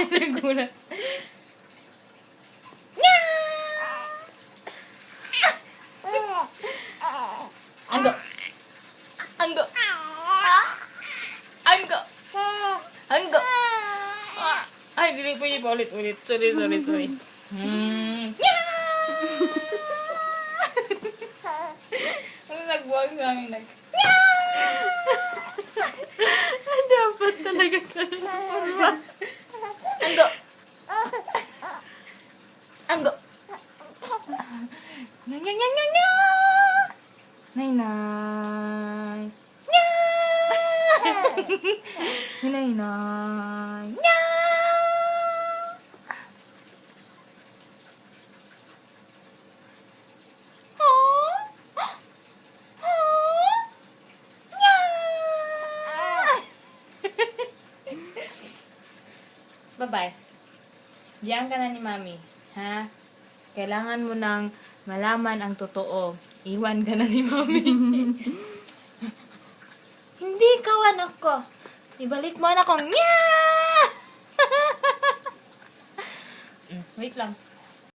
Nagulat. Anggo. Anggo. Anggo. Anggo. Ay, dili po yung ulit-ulit. Sorry. Ano nagbuwag sa amin? Dapat talaga ka. Anggo. Anggo. Nya. Nay. Nay. Nya. Bye-bye. Diyan ka na ni Mami. Ha? Kailangan mo nang malaman ang totoo. Iwan ka na ni Mami. Hindi ikaw anak ko. Ibalik mo anak kong nya! Wait lang.